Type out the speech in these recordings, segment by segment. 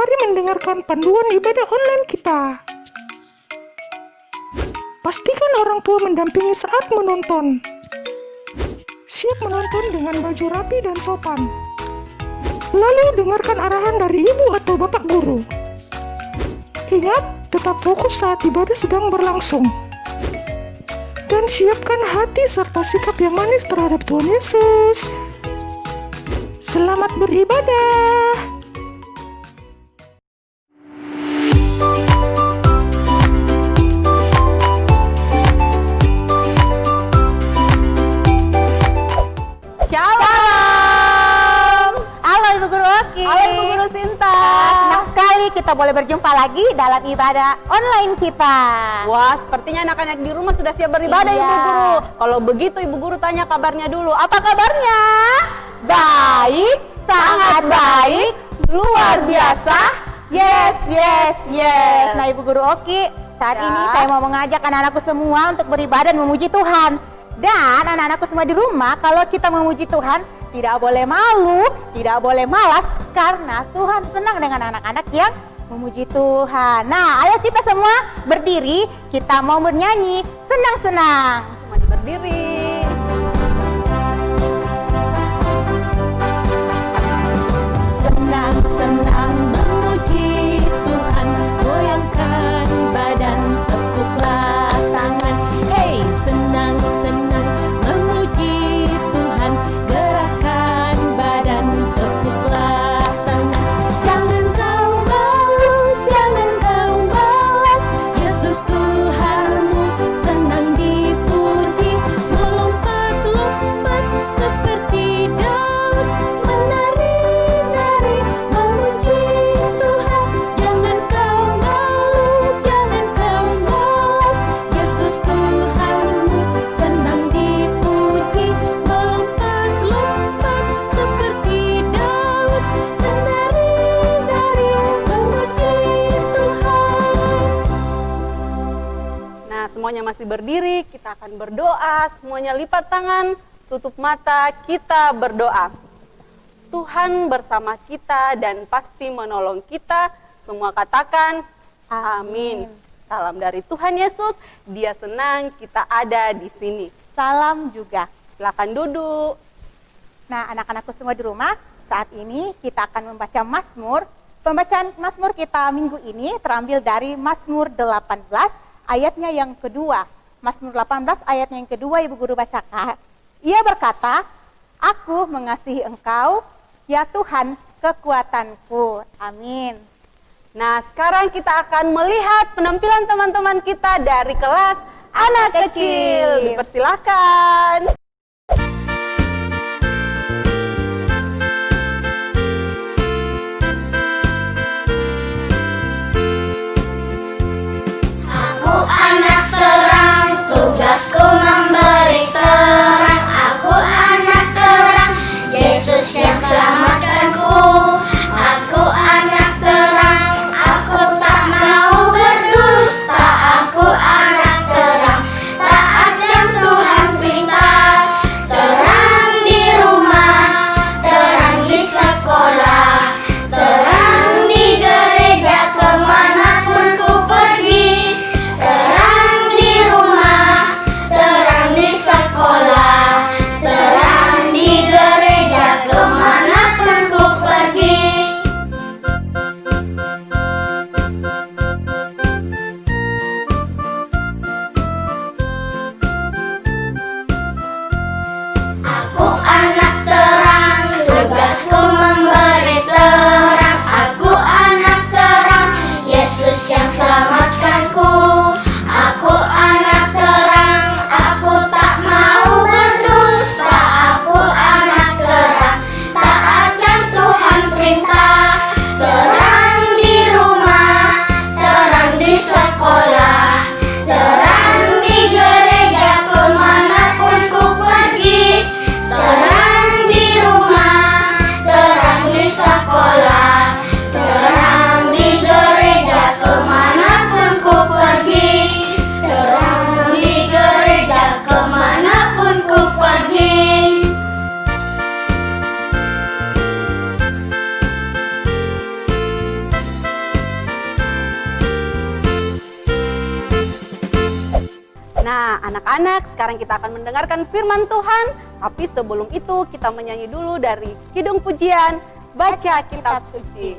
Mari mendengarkan panduan ibadah online kita. Pastikan orang tua mendampingi saat menonton. Siap menonton dengan baju rapi dan sopan. Lalu dengarkan arahan dari ibu atau bapak guru. Ingat, tetap fokus saat ibadah sedang berlangsung. Dan siapkan hati serta sikap yang manis terhadap Tuhan Yesus. Selamat beribadah. Shalom. Halo Ibu Guru Oki. Halo Ibu Guru Sinta. Senang sekali kita boleh berjumpa lagi dalam ibadah online kita. Wah, sepertinya anak-anak di rumah sudah siap beribadah Iya. Ibu Guru. Kalau begitu Ibu Guru tanya kabarnya dulu. Apa kabarnya? Baik, sangat baik, luar biasa. Yes. Nah Ibu Guru Oki, saat Ya. ini saya mau mengajak anak-anakku semua untuk beribadah dan memuji Tuhan. Dan anak-anakku semua di rumah, kalau kita memuji Tuhan, tidak boleh malu, tidak boleh malas, karena Tuhan senang dengan anak-anak yang memuji Tuhan. Nah, ayo kita semua berdiri, kita mau bernyanyi, senang-senang. Semuanya berdiri. Senang-senang memuji Tuhan, goyangkan badan, tepuklah tangan. Hey, senang-senang memuji Tuhan, gerakkan badan, tepuklah tangan. Jangan kau malu, jangan kau malas, Yesus Tuhanmu senang dipuji. Melompat-lompat seperti Daud, menari-nari memuji Tuhan. Jangan kau malu, jangan kau malas, Yesus Tuhanmu senang dipuji. Melompat-lompat seperti Daud, menari-nari memuji Tuhan. Nah, semuanya masih berdiri, kita akan berdoa. Semuanya lipat tangan, tutup mata, kita berdoa. Tuhan bersama kita dan pasti menolong kita. Semua katakan amin. Salam dari Tuhan Yesus, Dia senang kita ada di sini. Salam juga. Silakan duduk. Nah, anak-anakku semua di rumah, saat ini kita akan membaca Mazmur. Pembacaan Mazmur kita minggu ini terambil dari Mazmur 18 ayatnya yang kedua. Mazmur 18 ayatnya yang kedua Ibu Guru bacakan. Ia berkata, "Aku mengasihi Engkau, ya Tuhan, kekuatanku." Amin. Nah, sekarang kita akan melihat penampilan teman-teman kita dari kelas anak kecil. Dipersilakan. Aku anak terang, tugasku memberi terang. Aku anak terang, Yesus yang selamatkanku. Aku anak terang, aku tak mau berdusta. Aku anak terang, taat yang Tuhan perintah. Nah, anak-anak, sekarang kita akan mendengarkan firman Tuhan. Tapi sebelum itu, kita menyanyi dulu dari Kidung Pujian, Baca Kitab Suci.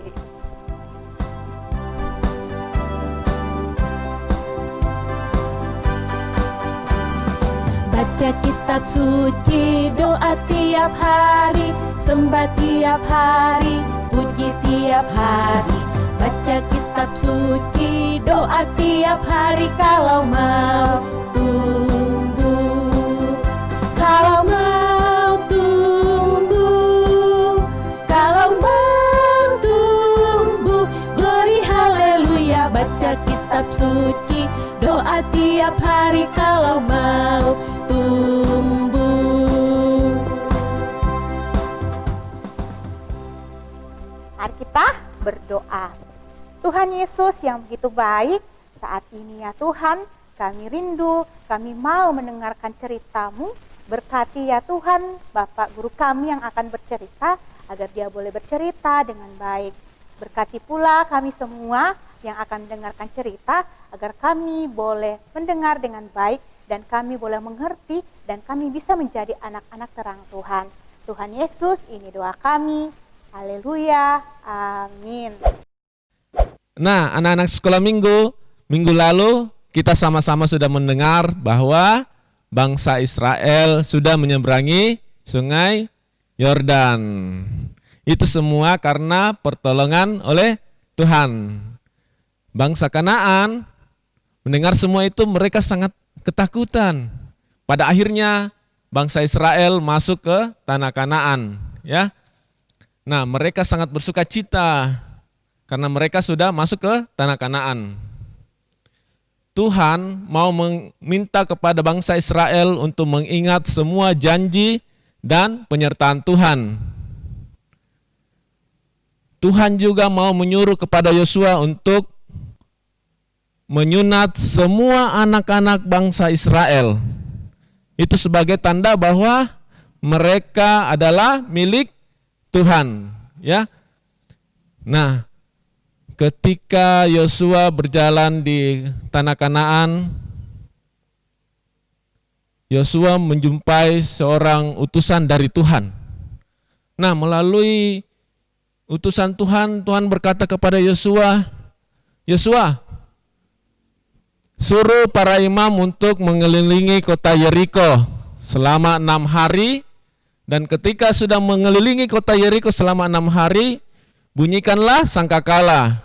Baca kitab suci, doa tiap hari, sembah tiap hari, puji tiap hari. Baca kitab suci, doa tiap hari kalau mau tumbuh. Kalau mau tumbuh, kalau mau tumbuh, glory haleluya. Baca kitab suci, doa tiap hari kalau mau tumbuh. Mari kita berdoa. Tuhan Yesus yang begitu baik, saat ini ya Tuhan, kami rindu, kami mau mendengarkan cerita-Mu. Berkati ya Tuhan, Bapak Guru kami yang akan bercerita, agar dia boleh bercerita dengan baik. Berkati pula kami semua yang akan mendengarkan cerita, agar kami boleh mendengar dengan baik, dan kami boleh mengerti, dan kami bisa menjadi anak-anak terang Tuhan. Tuhan Yesus, ini doa kami. Haleluya, amin. Nah, anak-anak sekolah minggu lalu kita sama-sama sudah mendengar bahwa bangsa Israel sudah menyeberangi sungai Yordan. Itu semua karena pertolongan oleh Tuhan. Bangsa Kanaan mendengar semua itu, mereka sangat ketakutan. Pada akhirnya bangsa Israel masuk ke tanah Kanaan, ya. Nah, mereka sangat bersuka cita karena mereka sudah masuk ke tanah Kanaan. Tuhan mau meminta kepada bangsa Israel untuk mengingat semua janji dan penyertaan Tuhan. Tuhan juga mau menyuruh kepada Yosua untuk menyunat semua anak-anak bangsa Israel. Itu sebagai tanda bahwa mereka adalah milik Tuhan, ya. Nah, ketika Yosua berjalan di tanah Kanaan, Yosua menjumpai seorang utusan dari Tuhan. Nah, melalui utusan Tuhan, Tuhan berkata kepada Yosua, "Yosua, suruh para imam untuk mengelilingi kota Yeriko selama 6 hari, dan ketika sudah mengelilingi kota Yeriko selama 6 hari, bunyikanlah sangkakala.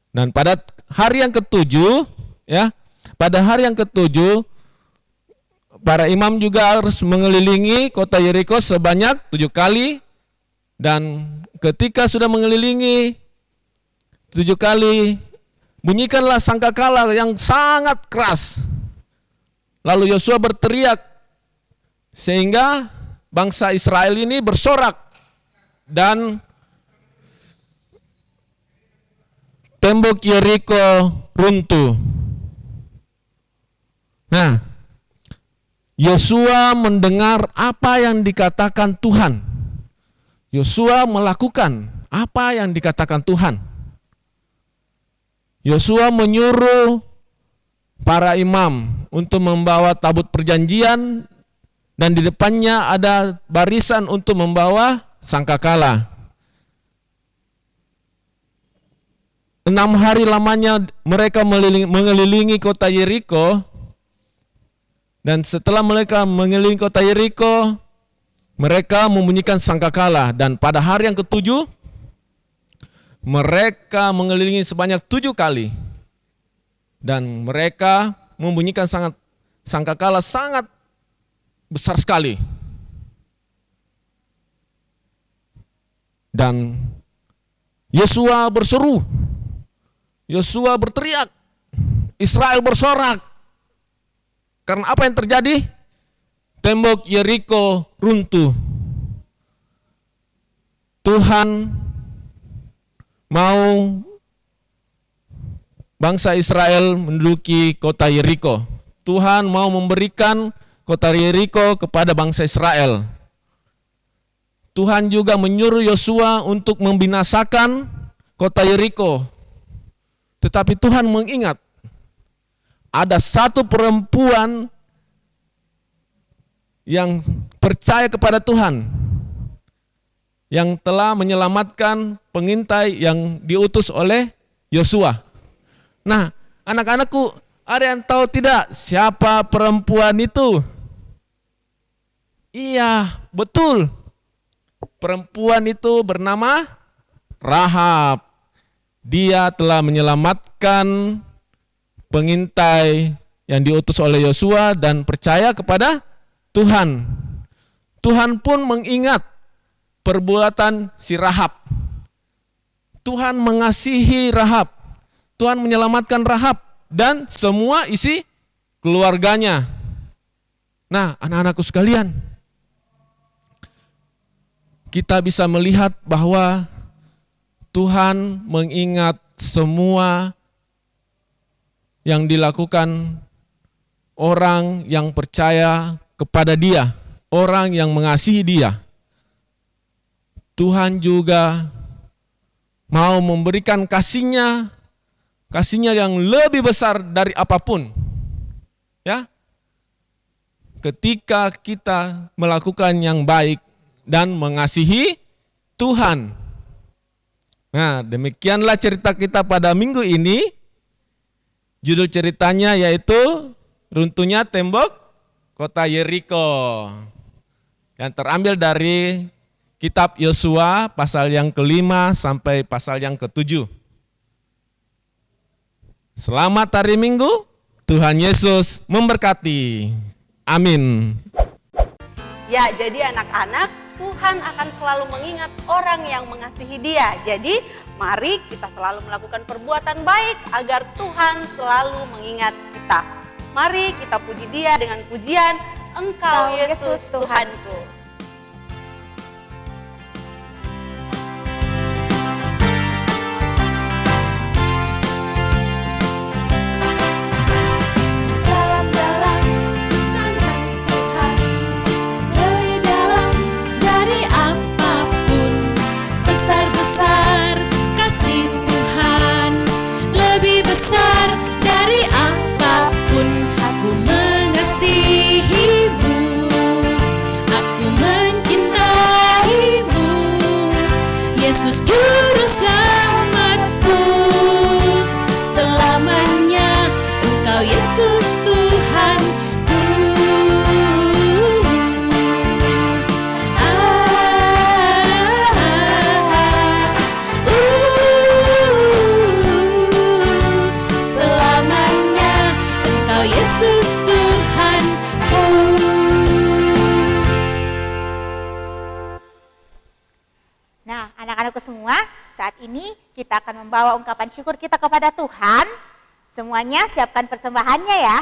Dan pada hari yang ketujuh, ya, pada hari yang ketujuh, para imam juga harus mengelilingi kota Yeriko sebanyak 7 kali. Dan ketika sudah mengelilingi 7 kali, bunyikanlah sangkakala yang sangat keras. Lalu Yosua berteriak, sehingga bangsa Israel ini bersorak, dan tembok Yeriko runtuh. Nah, Yosua mendengar apa yang dikatakan Tuhan. Yosua melakukan apa yang dikatakan Tuhan. Yosua menyuruh para imam untuk membawa tabut perjanjian, dan di depannya ada barisan untuk membawa sangkakala. 6 hari lamanya mereka mengelilingi kota Yeriko, dan setelah mereka mengelilingi kota Yeriko, mereka membunyikan sangkakala, dan pada hari yang ketujuh mereka mengelilingi sebanyak 7 kali, dan mereka membunyikan sangkakala sangat besar sekali. Dan Yosua berseru, Yosua berteriak, Israel bersorak. Karena apa yang terjadi? Tembok Yeriko runtuh. Tuhan mau bangsa Israel menduduki kota Yeriko. Tuhan mau memberikan kota Yeriko kepada bangsa Israel. Tuhan juga menyuruh Yosua untuk membinasakan kota Yeriko. Tetapi Tuhan mengingat ada satu perempuan yang percaya kepada Tuhan, yang telah menyelamatkan pengintai yang diutus oleh Yosua. Nah, anak-anakku, ada yang tahu tidak siapa perempuan itu? Iya, betul. Perempuan itu bernama Rahab. Dia telah menyelamatkan pengintai yang diutus oleh Yosua dan percaya kepada Tuhan. Tuhan pun mengingat perbuatan si Rahab. Tuhan mengasihi Rahab. Tuhan menyelamatkan Rahab dan semua isi keluarganya. Nah, anak-anakku sekalian, kita bisa melihat bahwa Tuhan mengingat semua yang dilakukan orang yang percaya kepada Dia, orang yang mengasihi Dia. Tuhan juga mau memberikan kasih-Nya yang lebih besar dari apapun. Ya. Ketika kita melakukan yang baik dan mengasihi Tuhan. Nah, demikianlah cerita kita pada minggu ini. Judul ceritanya yaitu runtuhnya tembok kota Yeriko. Yang terambil dari kitab Yosua pasal yang ke-5 sampai pasal yang ke-7. Selamat hari Minggu, Tuhan Yesus memberkati. Amin. Ya, jadi anak-anak, Tuhan akan selalu mengingat orang yang mengasihi Dia. Jadi, mari kita selalu melakukan perbuatan baik agar Tuhan selalu mengingat kita. Mari kita puji Dia dengan pujian, Engkau Yesus Tuhanku. Dalam-dalam tangan Tuhan, lebih dalam dari apapun, besar-besar kasih Tuhan, lebih besar dari apapun. Aku mengasihimu, aku mencintaimu, Yesus Juru Selamatku. Selamanya Engkau Yesus Tuhanku. Selamanya Engkau Yesus Tuhanku. Nah, anak-anakku semua, saat ini kita akan membawa ungkapan syukur kita kepada Tuhan. Semuanya siapkan persembahannya ya.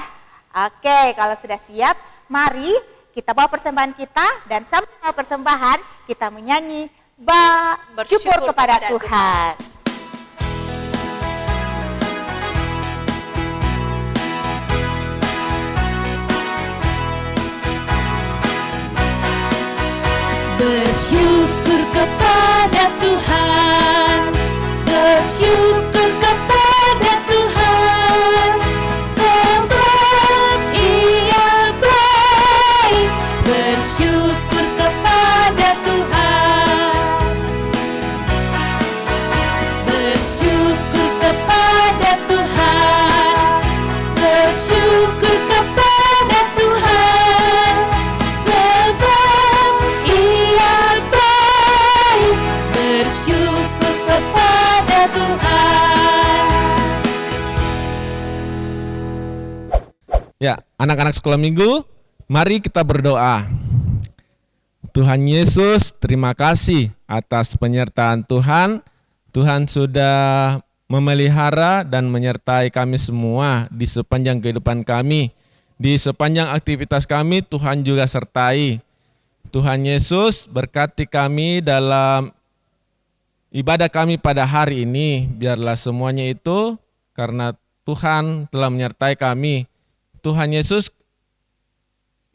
Oke, kalau sudah siap, mari kita bawa persembahan kita dan sambil bawa persembahan kita menyanyi bersyukur kepada Tuhan. Bersyukur kepada Tuhan, bersyukur kepada Tuhan, sebab Ia baik. Bersyukur kepada Tuhan, bersyukur kepada Tuhan, bersyukur kepada Tuhan, sebab Ia baik. Bersyukur kepada Tuhan. Ya, anak-anak sekolah minggu, mari kita berdoa. Tuhan Yesus, terima kasih atas penyertaan Tuhan. Tuhan sudah memelihara dan menyertai kami semua di sepanjang kehidupan kami. Di sepanjang aktivitas kami, Tuhan juga sertai. Tuhan Yesus, berkati kami dalam ibadah kami pada hari ini. Biarlah semuanya itu karena Tuhan telah menyertai kami. Tuhan Yesus,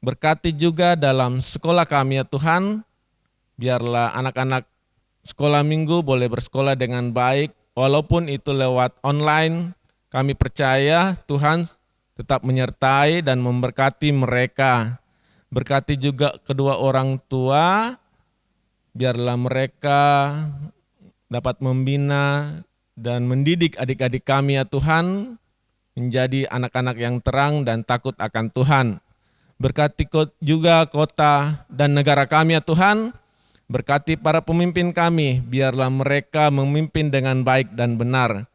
berkati juga dalam sekolah kami ya Tuhan. Biarlah anak-anak sekolah minggu boleh bersekolah dengan baik. Walaupun itu lewat online, kami percaya Tuhan tetap menyertai dan memberkati mereka. Berkati juga kedua orang tua, biarlah mereka dapat membina dan mendidik adik-adik kami ya Tuhan, menjadi anak-anak yang terang dan takut akan Tuhan. Berkati juga kota dan negara kami ya Tuhan, berkati para pemimpin kami, biarlah mereka memimpin dengan baik dan benar.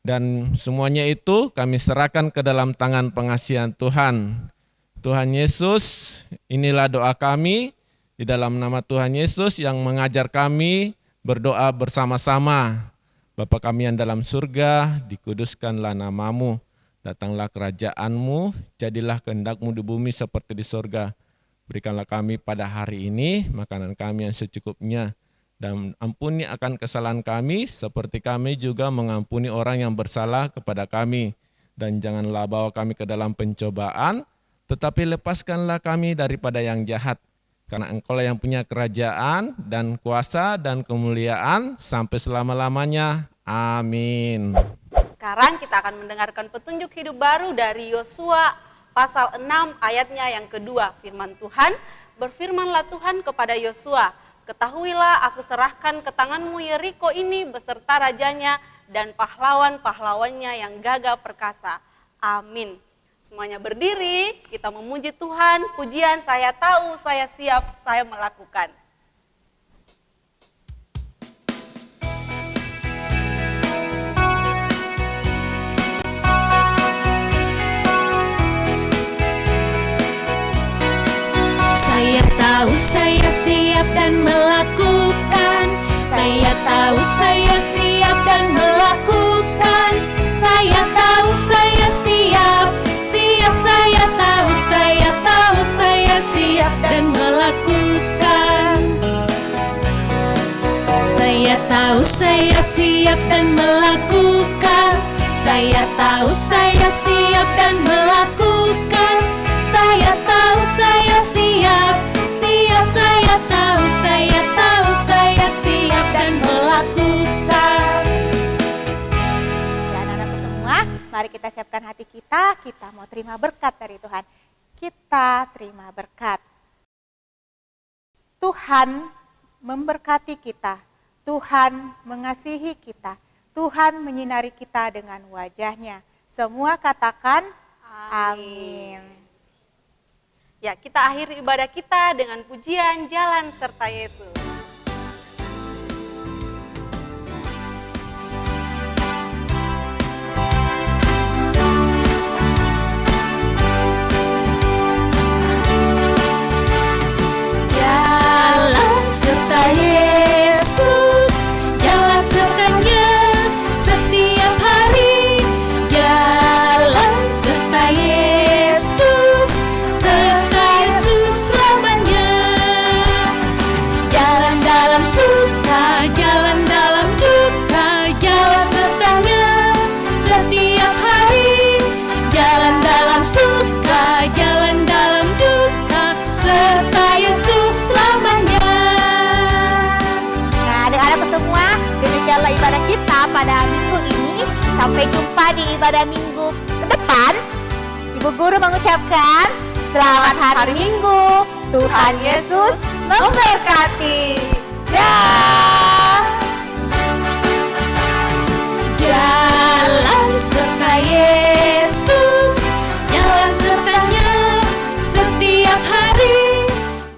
Dan semuanya itu kami serahkan ke dalam tangan pengasihan Tuhan. Tuhan Yesus, inilah doa kami, di dalam nama Tuhan Yesus yang mengajar kami berdoa bersama-sama. Bapa kami yang dalam surga, dikuduskanlah namamu, datanglah kerajaan-Mu, jadilah kehendak-Mu di bumi seperti di surga. Berikanlah kami pada hari ini makanan kami yang secukupnya, dan ampuni akan kesalahan kami, seperti kami juga mengampuni orang yang bersalah kepada kami. Dan janganlah bawa kami ke dalam pencobaan, tetapi lepaskanlah kami daripada yang jahat. Karena Engkau-lah yang punya kerajaan dan kuasa dan kemuliaan sampai selama-lamanya. Amin. Sekarang kita akan mendengarkan petunjuk hidup baru dari Yosua pasal 6 ayatnya yang kedua. Firman Tuhan, berfirmanlah Tuhan kepada Yosua, ketahuilah aku serahkan ke tanganmu Yeriko ini beserta rajanya dan pahlawan-pahlawannya yang gagah perkasa. Amin. Semuanya berdiri, kita memuji Tuhan, pujian saya tahu, saya siap, saya melakukan. Saya tahu saya siap dan melakukan. Saya tahu saya siap dan melakukan. Saya tahu saya siap. Siap saya tahu saya siap dan melakukan. Saya tahu saya siap dan melakukan. Saya tahu saya siap dan melakukan. Saya tahu saya siap. Siap saya tahu saya siap dan melakukan. Ya, anak-anakku semua, mari kita siapkan hati kita mau terima berkat dari Tuhan. Kita terima berkat. Tuhan memberkati kita, Tuhan mengasihi kita, Tuhan menyinari kita dengan wajah-Nya. Semua katakan amin. Ya, kita akhiri ibadah kita dengan pujian Jalan Serta Yesus. Jalan serta Yesus, jalan sertanya setiap hari. Jalan serta Yesus, serta Yesus selamanya. Jalan dalam suka, jalan dalam duka, jalan sertanya setiap hari. Jalan dalam suka, jalan dalam duka, serta Yesus selamanya. Nah, adik-adikku semua, demikianlah ibadah kita pada minggu ini. Sampai jumpa di ibadah minggu ke depan. Ibu Guru mengucapkan selamat hari Minggu. Tuhan Yesus memberkati. Dah.